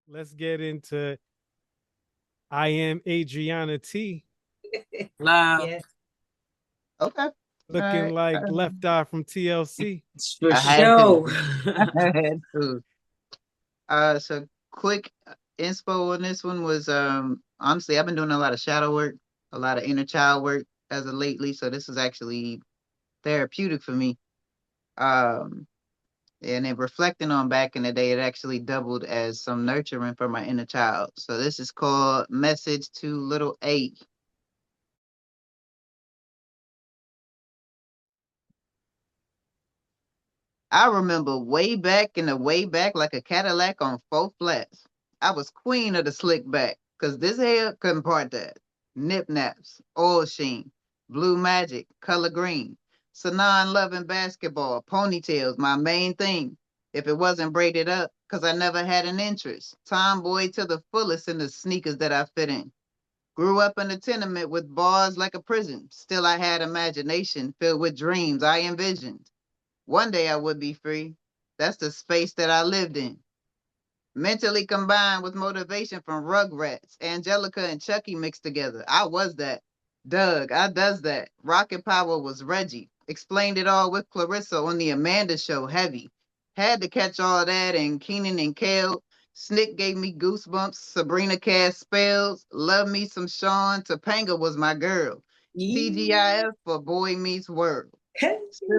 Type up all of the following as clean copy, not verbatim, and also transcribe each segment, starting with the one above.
let's get into I am Adriana T, Nah, Yes. Okay. All looking right. like Left Eye from TLC. for I had to. sure. I had to. So quick inspo on this one was honestly I've been doing a lot of shadow work, a lot of inner child work as of lately. So this is actually therapeutic for me. Um and then reflecting on back in the day, it actually doubled as some nurturing for my inner child. So this is called Message to Little A. I remember way back in the way back, like a Cadillac on four flats. I was queen of the slick back, cause this hair couldn't part that. Nip naps, oil sheen, blue magic, color green, Sanan loving basketball, ponytails, my main thing. If it wasn't braided up, cause I never had an interest. Tomboy to the fullest in the sneakers that I fit in. Grew up in a tenement with bars like a prison. Still, I had imagination filled with dreams I envisioned. One day I would be free. That's the space that I lived in. Mentally combined with motivation from Rugrats, Angelica and Chucky mixed together. I was that. Doug, I does that. Rocket Power was Reggie. Explained it all with Clarissa on the Amanda Show, heavy. Had to catch all that and Keenan and Kale. Snick gave me goosebumps. Sabrina cast spells. Love me some Sean. Topanga was my girl. TGIF for Boy Meets World.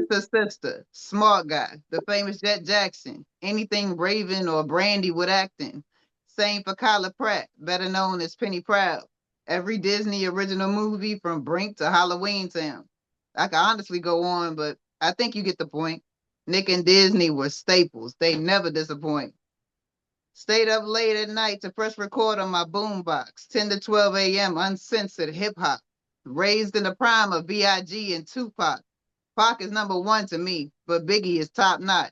Sister, smart guy, the famous Jet Jackson. Anything Raven or Brandy would act in. Same for Kyla Pratt, better known as Penny Proud. Every Disney original movie from Brink to Halloween Town. I could honestly go on, but I think you get the point. Nick and Disney were staples. They never disappoint. Stayed up late at night to press record on my boombox. 10 to 12 a.m. uncensored hip hop. Raised in the prime of B.I.G. and Tupac. Pac is number one to me, but Biggie is top notch.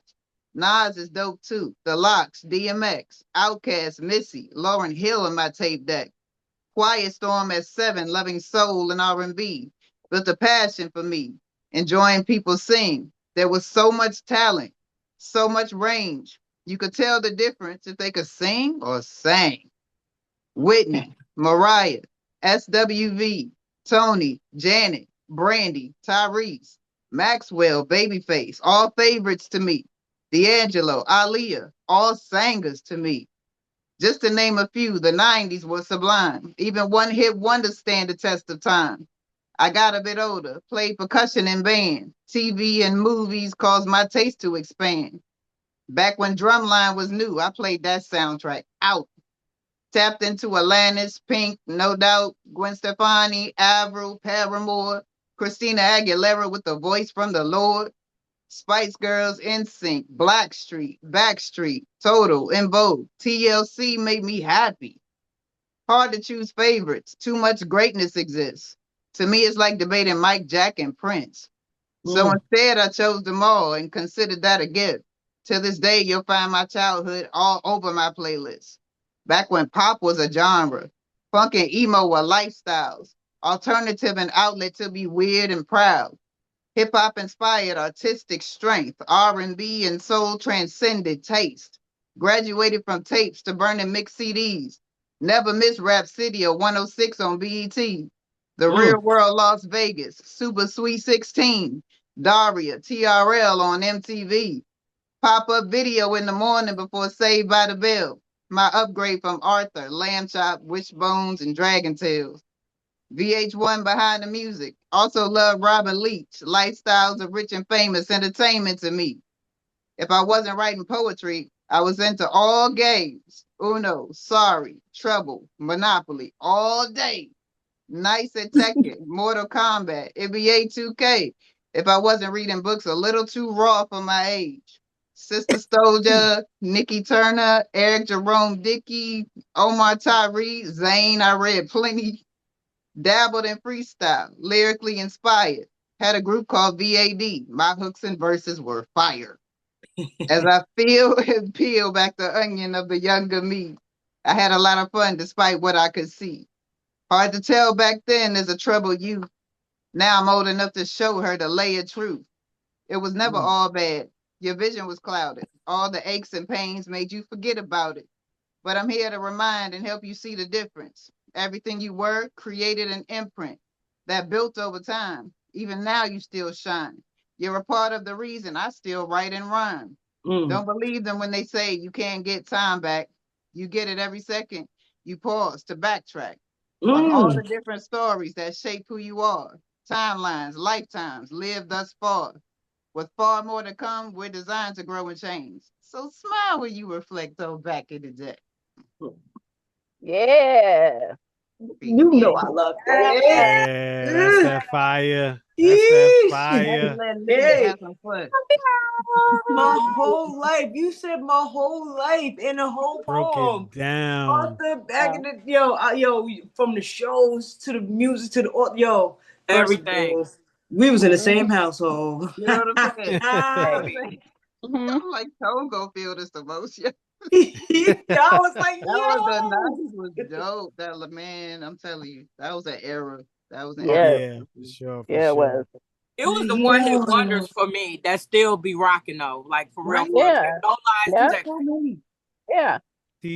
Nas is dope too. The Locks, DMX, Outkast, Missy, Lauryn Hill in my tape deck. Quiet Storm at 7, loving soul and R&B. Built a passion for me, enjoying people sing. There was so much talent, so much range. You could tell the difference if they could sing or sang. Whitney, Mariah, SWV, Tony, Janet, Brandy, Tyrese, Maxwell, Babyface, all favorites to me. D'Angelo, Aaliyah, all singers to me. Just to name a few, the 90s were sublime. Even one hit wonder stand the test of time. I got a bit older, played percussion in band. TV and movies caused my taste to expand. Back when drumline was new, I played that soundtrack out. Tapped into Alanis, Pink, No Doubt, Gwen Stefani, Avril, Paramore, Christina Aguilera with the voice from the Lord, Spice Girls, NSYNC, Blackstreet, Backstreet, Total, In Vogue, TLC made me happy. Hard to choose favorites. Too much greatness exists. To me, it's like debating Mike, Jack, and Prince. So Mm. instead, I chose them all and considered that a gift. To this day, you'll find my childhood all over my playlist. Back when pop was a genre, funk and emo were lifestyles, alternative an outlet to be weird and proud. Hip hop inspired artistic strength, R&B and soul transcended taste. Graduated from tapes to burning mixed CDs. Never missed Rap City or 106 on BET. The Mm. Real World Las Vegas, Super Sweet 16, Daria, TRL on MTV. Pop up video in the morning before Saved by the Bell. My upgrade from Arthur, Lamb Chop, Wishbones, and Dragon Tales. VH1 behind the music. Also love Robin Leach. Lifestyles of rich and famous entertainment to me. If I wasn't writing poetry, I was into all games. Uno, Sorry, Trouble, Monopoly, all day. Nice at Tekken, Mortal Kombat, NBA 2K. If I wasn't reading books a little too raw for my age. Sister Soldier, Nikki Turner, Eric Jerome Dickey, Omar Tyree, Zane, I read plenty. Dabbled in freestyle, lyrically inspired. Had a group called VAD. My hooks and verses were fire. As I feel and peel back the onion of the younger me, I had a lot of fun despite what I could see. Hard to tell back then as a troubled youth. Now I'm old enough to show her the layered truth. It was never Mm. all bad. Your vision was clouded. All the aches and pains made you forget about it. but I'm here to remind and help you see the difference. Everything you were created an imprint that built over time. Even now, you still shine. You're a part of the reason I still write and rhyme. Don't believe them when they say you can't get time back. You get it every second. You pause to backtrack on all the different stories that shape who you are. Timelines, lifetimes, lived thus far. With far more to come, we're designed to grow and change. So smile when you reflect on back in the day. Yeah. You know I love that. Yeah, that's that fire. That's that fire. Let Lydia Hey, have some fun. my whole life. You said my whole life in a whole Broke poem. it down. Author back in the yo, from the shows to the music to the yo, everything. We was in the same household. You know what I'm saying? Hey. I'm like, Tone go feel this emotion. I was like, That was the yo. 90s was dope. That man, I'm telling you, that was an era. That was an Oh era. Yes. yeah, for sure, for Yeah, it sure. was. It was the one hit wonders for me that still be rocking though. Like for real, Right? for real. Yeah. No lies Yeah. detected. So many. Yeah.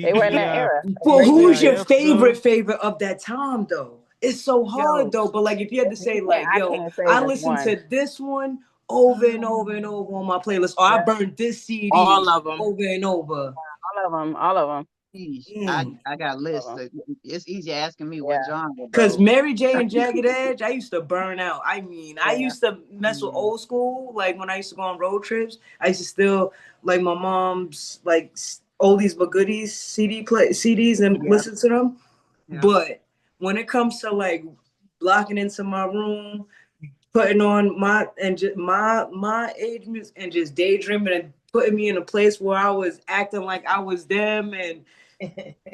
They were in that TGIF, era. Well, Great who's music. your TGIF though. favorite of that time though? It's so hard Yo, though. But like, if you had to say like, I yo, can't say I there's listened one. to this one over and over and over on my playlist, or I Yeah. burned this CD All of them. over and over. All of them. All of them. geez, Mm. I got All lists. of them. It's easy asking me what Yeah. genre, Cause bro. Mary J and Jagged Edge, I used to burn out. I mean, I Yeah. used to mess with Mm, old school. Like when I used to go on road trips, I used to still like my mom's like oldies but goodies CDs and yeah, listen to them. yeah. But when it comes to like blocking into my room, putting on my and just my age music and just daydreaming and putting me in a place where I was acting like I was them and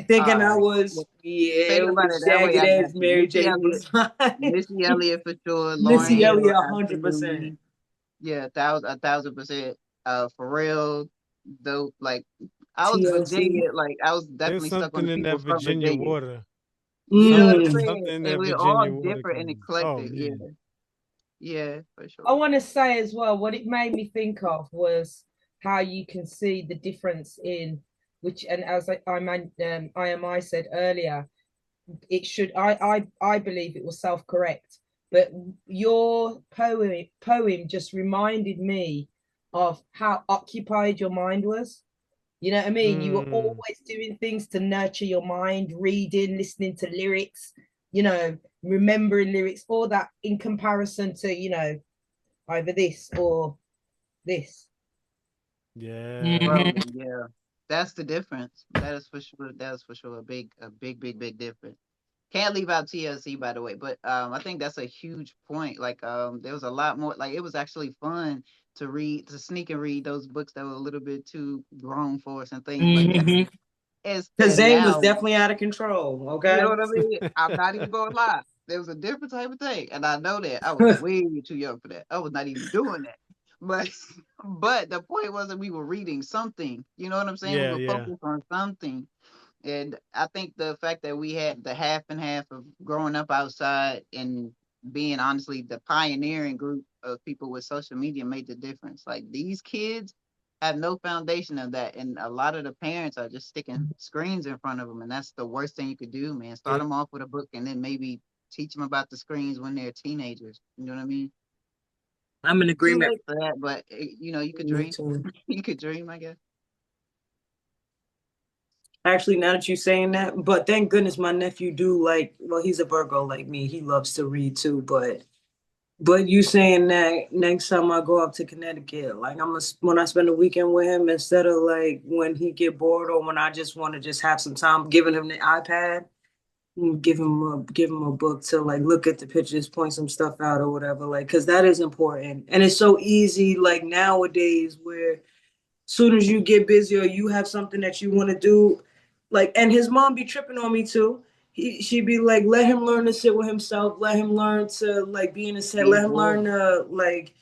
thinking All I right. was, Well, yeah, thinking it about was it that way, Jagged I got Edge, you. Mary J was mine. Missy Elliott for sure. Lauren Missy Hill, Elliott, 100%. absolutely. Yeah, 1,000%. For real, though. Like I was TLC. Virginia. Like I was There's definitely stuck on something the in that people from Virginia Virginia. water. You know what I'm Mm. saying? Something in And that we're all Virginia water different and comes. Oh eclectic. Yeah, man. yeah, for I sure. want to say as well, what it made me think of was how you can see the difference in which, and as IMI said earlier, it should, I believe it will self-correct, but your poem just reminded me of how occupied your mind was. You know what I mean? You were Mm, always doing things to nurture your mind, reading, listening to lyrics, you know, remembering lyrics, all that in comparison to, you know, either this or this. yeah. Rolling, yeah. That's the difference. That is for sure. That is for sure a big difference. Can't leave out TLC, by the way, but I think that's a huge point. Like there was a lot more. Like it was actually fun to read, to sneak and read those books that were a little bit too grown for us and things like that. Cause And Zane was now, definitely out of control, you know okay? what I mean? I'm not even going to lie. There was a different type of thing, and I know that I was way too young for that. I was not even doing that. But but the point was that we were reading something. You know what I'm saying? We Yeah, were yeah. focused on something. And I think the fact that we had the half and half of growing up outside and being honestly the pioneering group of people with social media made the difference. Like these kids have no foundation of that. And a lot of the parents are just sticking screens in front of them. And that's the worst thing you could do, man. Start them off with a book and then maybe teach them about the screens when they're teenagers. You know what I mean? I'm in Too agreement. late for that, but you know, you could Me dream. too. You could dream, I guess. Actually, now that you're saying that, but thank goodness my nephew do like, well, he's a Virgo like me. He loves to read too, but you saying that next time I go up to Connecticut, like when I spend a weekend with him, instead of like when he get bored or when I just want to just have some time, giving him the iPad, give him a book to like look at the pictures, point some stuff out or whatever, like because that is important. And it's so easy like nowadays where soon as you get busy or you have something that you want to do, like, and his mom be tripping on me too. She'd be like, let him learn to sit with himself, let him learn to like be in his head, Be let him learn bored. to like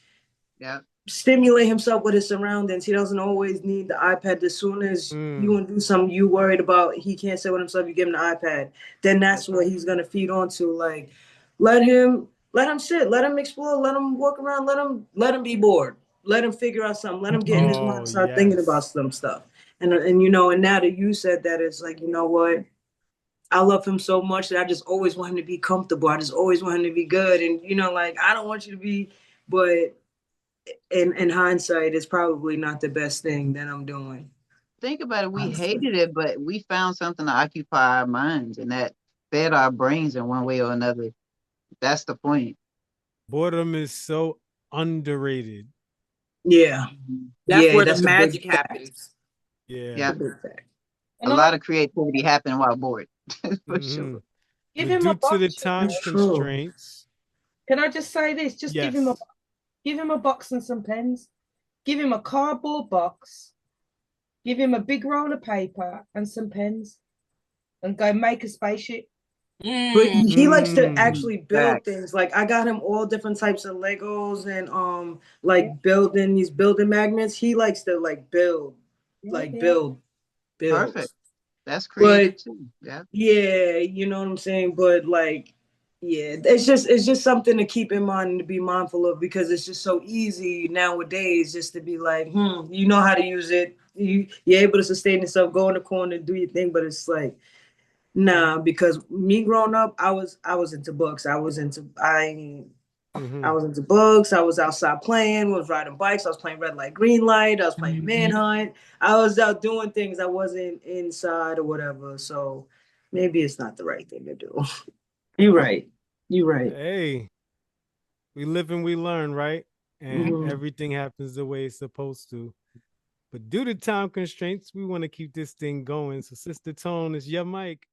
Yeah. stimulate himself with his surroundings. He doesn't always need the iPad. As soon as you Mm. want to do something you worried about, he can't sit with himself, you give him the iPad. Then that's That's what right. he's gonna feed onto. Like, let him sit, let him explore, let him walk around, let him be bored. Let him figure out something. Let him get in his mind Oh and start thinking about yes. some stuff. And you know, and now that you said that, it's like, you know what? I love him so much that I just always want him to be comfortable. I just always want him to be good. And you know, like I don't want you to be, but in hindsight, it's probably not the best thing that I'm doing. Think about it. We Honestly. hated it, but we found something to occupy our minds, and that fed our brains in one way or another. That's the point. Boredom is so underrated. Yeah. That's Yeah, where the that's a big magic fact. happens. Yeah. Yeah, A big fact. a And lot of creativity happened while bored, for Mhm. sure. give But him due a to the box. time That's true. constraints, Can I just say this? Just yes. give him a box and some pens. Give him a cardboard box. Give him a big roll of paper and some pens, and go make a spaceship. But he likes to Mm. actually build Facts. things. Like I got him all different types of Legos and Yeah, like building these building magnets. He likes to like build, yeah, like yeah. build. Perfect. That's But creative too. Yeah. yeah, you know what I'm saying? But like, yeah, it's just something to keep in mind and to be mindful of because it's just so easy nowadays just to be like, you know how to use it. You're able to sustain yourself, go in the corner, do your thing, but it's like, nah, because me growing up, I was into books. I Mhm. was into books. I was outside playing, was riding bikes. I was playing red light, green light. I was playing manhunt. I was out doing things. I wasn't inside or whatever. So maybe it's not the right thing to do. You're right. You're right. Hey, we live and we learn, right? And Mhm. everything happens the way it's supposed to. But due to time constraints, we want to keep this thing going. So, Sister Tone, it's your mic.